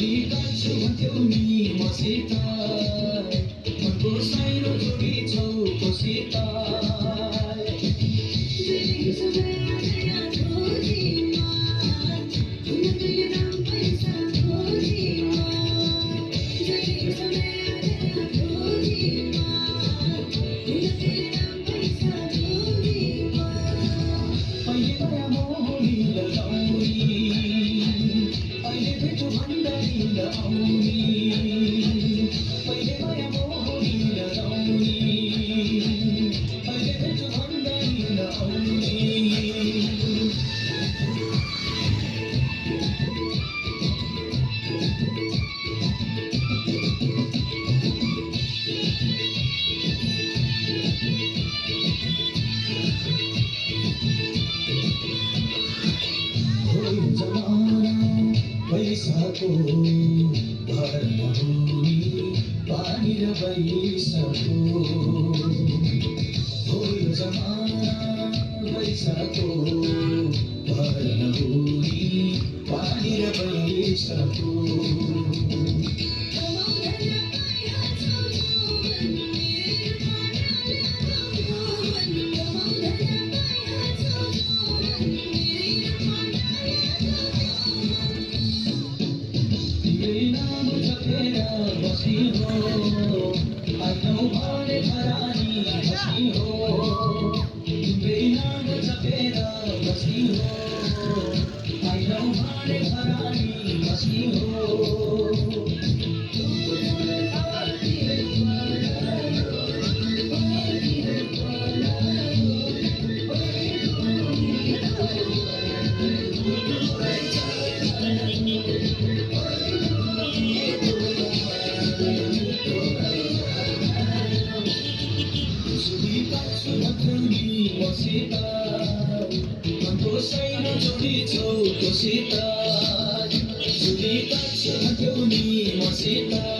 छुरी काट्छु भन्थ्यौ नि मसित मनको साइनो जोडी छौ कोसित पैसाको भर नहुने पानी र पैसाको हो यो जमाना पैसाको भर नहुने पानी र पैसाको बसी हो आइनौ भने घरानी बसी हो बेनाम जपेर बसी हो आइनौ भने घरानी बसी हो मनको साइनो जोडी छौ कोसित छुरी काट्छु भन्थ्यौ नि मसित